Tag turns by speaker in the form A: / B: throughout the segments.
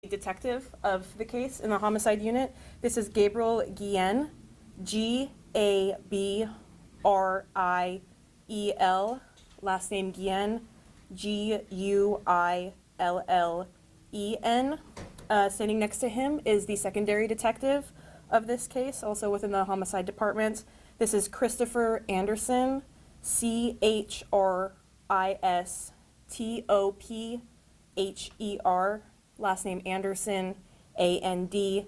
A: detective of the case in the homicide unit. This is Gabriel Guillen, G-A-B-R-I-E-L, last name Guillen, G-U-I-L-L-E-N. Standing next to him is the secondary detective of this case, also within the homicide department. This is Christopher Anderson, C-H-R-I-S-T-O-P-H-E-R, last name Anderson, A-N-D-E-R-S-O-N.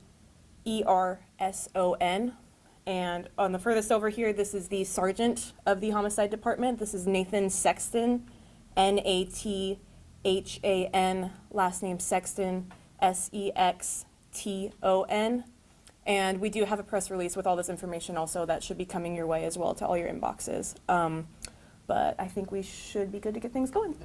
A: And on the furthest over here, this is the sergeant of the homicide department. This is Nathan Sexton, N-A-T-H-A-N, last name Sexton, S-E-X-T-O-N. And we do have a press release with all this information also that should be coming your way as well to all your inboxes. But I think we should be good to get things going.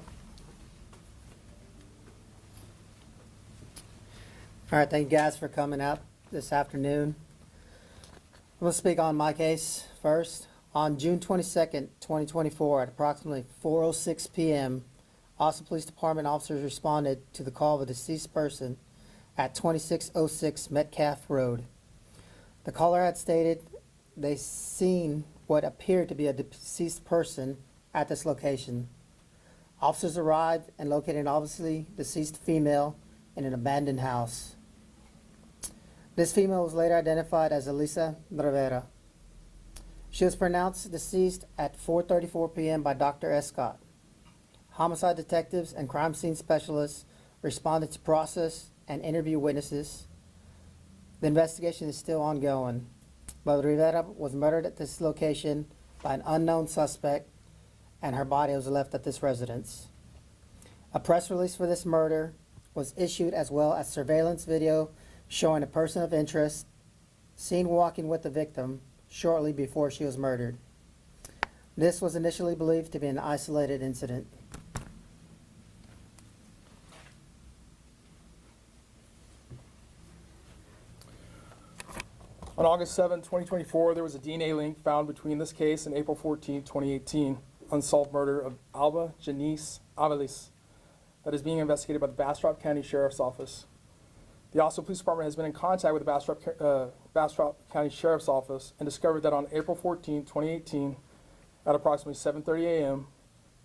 B: All right, thank you guys for coming out this afternoon. I'm going to speak on my case first. On June 22nd, 2024, at approximately 4:06 p.m., Austin Police Department officers responded to the call of a deceased person at 2606 Metcalf Road. The caller had stated they seen what appeared to be a deceased person at this location. Officers arrived and located an obviously deceased female in an abandoned house. This female was later identified as Alisa Braa. She was pronounced deceased at 4:34 p.m. by Dr. Escott. Homicide detectives and crime scene specialists responded to process and interview witnesses. The investigation is still ongoing, but Rivera was murdered at this location by an unknown suspect, and her body was left at this residence. A press release for this murder was issued, as well as surveillance video showing a person of interest seen walking with the victim shortly before she was murdered. This was initially believed to be an isolated incident.
C: On August 7, 2024, there was a DNA link found between this case and April 14, 2018, unsolved murder of Alba, Janice, Avila that is being investigated by the Bastrop County Sheriff's Office. The Austin Police Department has been in contact with the Bastrop County Sheriff's Office and discovered that on April 14, 2018, at approximately 7:30 a.m.,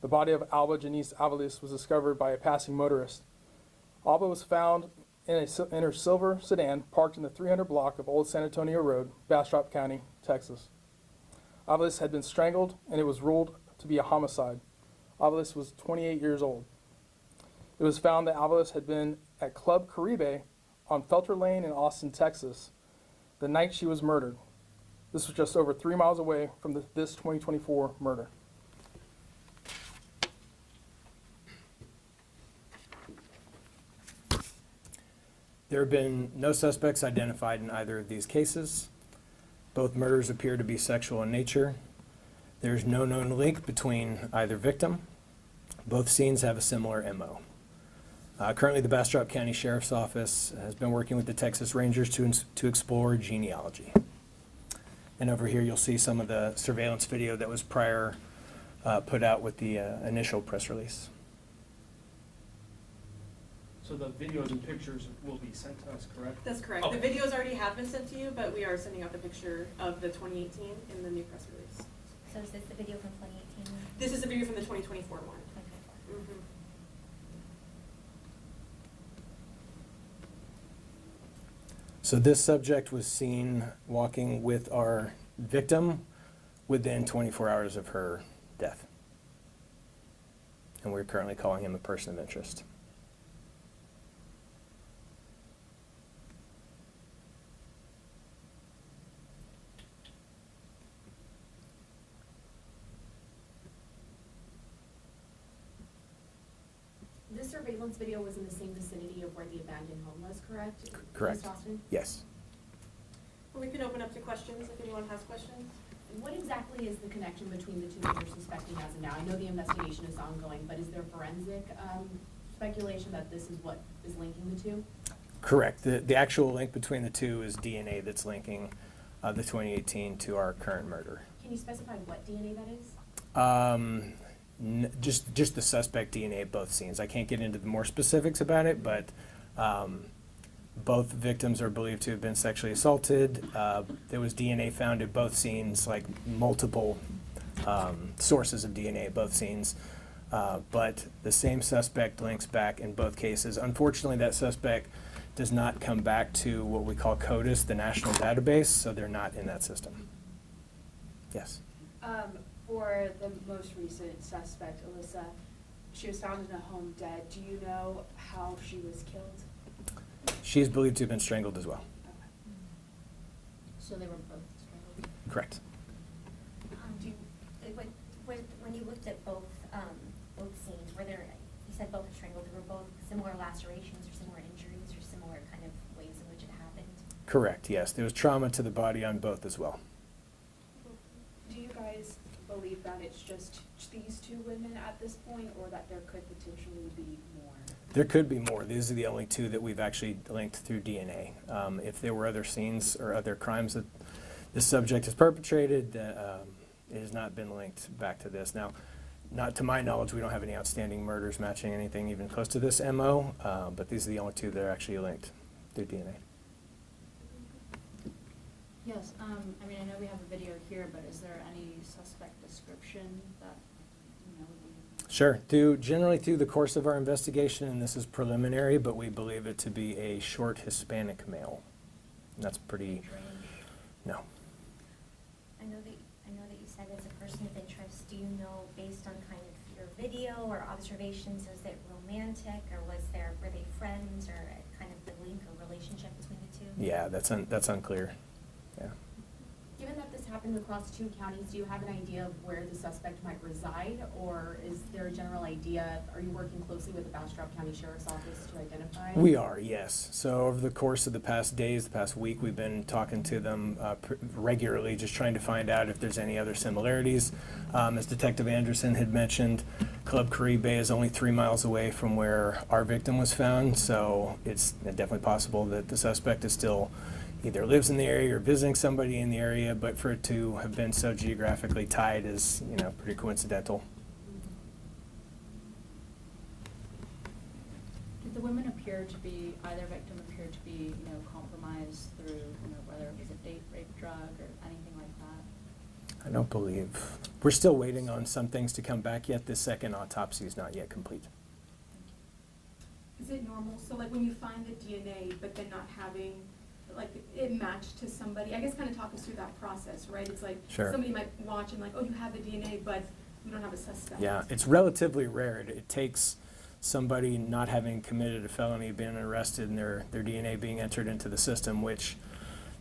C: the body of Alba Janice Avila was discovered by a passing motorist. Alba was found in her silver sedan parked in the 300 block of Old San Antonio Road, Bastrop County, Texas. Avila had been strangled, and it was ruled to be a homicide. Avila was 28 years old. It was found that Avila had been at Club Caribe on Felter Lane in Austin, Texas, the night she was murdered. This was just over 3 miles away from this 2024 murder.
D: There have been no suspects identified in either of these cases. Both murders appear to be sexual in nature. There's no known link between either victim. Both scenes have a similar MO. Currently, the Bastrop County Sheriff's Office has been working with the Texas Rangers to explore genealogy. And over here, you'll see some of the surveillance video that was prior put out with the initial press release.
E: So the videos and pictures will be sent to us, correct?
A: That's correct.
E: Okay.
A: The videos already have been sent to you, but we are sending out the picture of the 2018 in the new press release.
F: So is this the video from 2018?
A: This is the video from the 2024 one.
F: 2024.
A: Mm-hmm.
D: So this subject was seen walking with our victim within 24 hours of her death. And we're currently calling him a person of interest.
G: This surveillance video was in the same vicinity of where the abandoned home was, correct?
D: Correct.
G: East Austin?
D: Yes.
A: Well, we can open up to questions if anyone has questions.
G: What exactly is the connection between the two that you're suspecting as of now? I know the investigation is ongoing, but is there forensic speculation that this is what is linking the two?
D: Correct. The actual link between the two is DNA that's linking the 2018 to our current murder.
G: Can you specify what DNA that is?
D: Just the suspect DNA at both scenes. I can't get into the more specifics about it, but Both victims are believed to have been sexually assaulted. There was DNA found at both scenes, like multiple sources of DNA at both scenes. But the same suspect links back in both cases. Unfortunately, that suspect does not come back to what we call CODIS, the national database, so they're not in that system. Yes.
H: For the most recent suspect, Alisa, she was found in a home dead. Do you know how she was killed?
D: She's believed to have been strangled as well.
G: So they were both strangled?
D: Correct.
F: When you looked at both scenes, were there, you said both were strangled, were both similar lacerations or similar injuries or similar kind of ways in which it happened?
D: Correct, yes. There was trauma to the body on both as well.
H: Do you guys believe that it's just these two women at this point, or that there could potentially be more?
D: There could be more. These are the only two that we've actually linked through DNA. If there were other scenes or other crimes that this subject has perpetrated, it has not been linked back to this. Now, not to my knowledge, we don't have any outstanding murders matching anything even close to this MO, but these are the only two that are actually linked through DNA.
I: Yes, I mean, I know we have a video here, but is there any suspect description that, you know, would be?
D: Sure. Generally through the course of our investigation, and this is preliminary, but we believe it to be a short Hispanic male. And that's pretty, no.
F: I know that you said as a person of interest, do you know, based on kind of your video or observations, was it romantic, or were they friends, or kind of the link or relationship between the two?
D: Yeah, that's unclear. Yeah.
G: Given that this happened across 2 counties, do you have an idea of where the suspect might reside, or is there a general idea, are you working closely with the Bastrop County Sheriff's Office to identify?
D: We are, yes. So over the course of the past days, the past week, we've been talking to them regularly, just trying to find out if there's any other similarities. As Detective Anderson had mentioned, Club Caribe is only 3 miles away from where our victim was found, so it's definitely possible that the suspect is still either lives in the area or visiting somebody in the area, but for it to have been so geographically tied is, pretty coincidental.
I: Did the women appear to be, either victim appear to be, compromised through, whether it was a date, rape, drug, or anything like that?
D: I don't believe. We're still waiting on some things to come back yet. This second autopsy is not yet complete.
J: Is it normal, so like when you find the DNA, but then not having, like, it matched to somebody, I guess kind of talk us through that process, right? It's like,
D: Sure.
J: somebody might watch and like, oh, you have the DNA, but we don't have a suspect.
D: Yeah, it's relatively rare. It takes somebody not having committed a felony, being arrested, and their DNA being entered into the system, which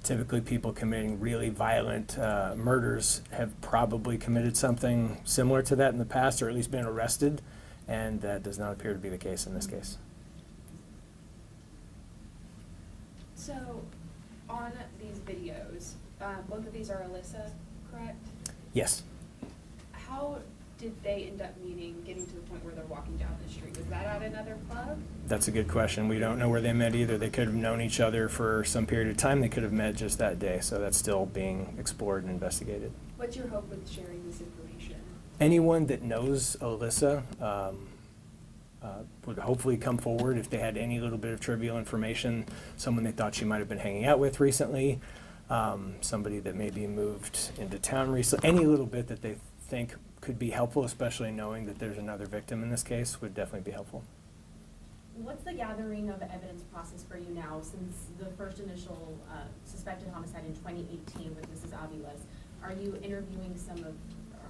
D: typically people committing really violent murders have probably committed something similar to that in the past, or at least been arrested, and that does not appear to be the case in this case.
H: So, on these videos, both of these are Alisa, correct?
D: Yes.
H: How did they end up meeting, getting to the point where they're walking down the street? Was that at another club?
D: That's a good question. We don't know where they met either. They could have known each other for some period of time. They could have met just that day, so that's still being explored and investigated.
H: What's your hope with sharing this information?
D: Anyone that knows Alisa would hopefully come forward if they had any little bit of trivial information, someone they thought she might have been hanging out with recently, somebody that maybe moved into town recently, any little bit that they think could be helpful, especially knowing that there's another victim in this case, would definitely be helpful.
G: What's the gathering of evidence process for you now, since the first initial suspected homicide in 2018 with Mrs. Avila's? Are you interviewing some of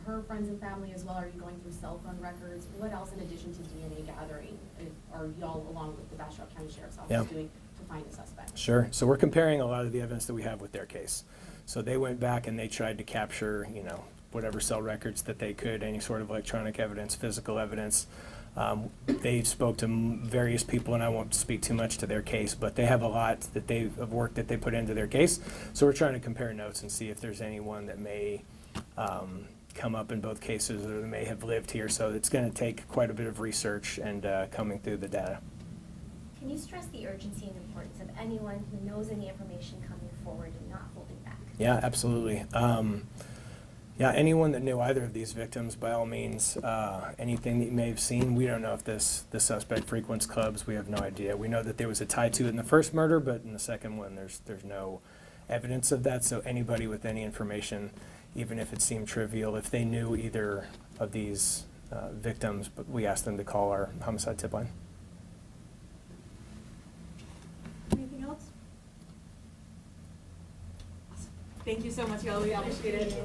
G: her friends and family as well? Are you going through cell phone records? What else in addition to DNA gathering are y'all, along with the Bastrop County Sheriff's Office, doing to find a suspect?
D: Sure. So we're comparing a lot of the evidence that we have with their case. So they went back and they tried to capture, whatever cell records that they could, any sort of electronic evidence, physical evidence. They spoke to various people, and I won't speak too much to their case, but they have a lot of work that they put into their case. So we're trying to compare notes and see if there's anyone that may come up in both cases, or that may have lived here. So it's going to take quite a bit of research and coming through the data.
F: Can you stress the urgency and importance of anyone who knows any information coming forward and not holding back?
D: Yeah, absolutely. Yeah, anyone that knew either of these victims, by all means, anything that you may have seen, we don't know if the suspect frequents clubs. We have no idea. We know that there was a tie to it in the first murder, but in the second one, there's no evidence of that. So anybody with any information, even if it seemed trivial, if they knew either of these victims, but we asked them to call our homicide tip line.
J: Anything else? Awesome. Thank you so much, y'all. We appreciate it.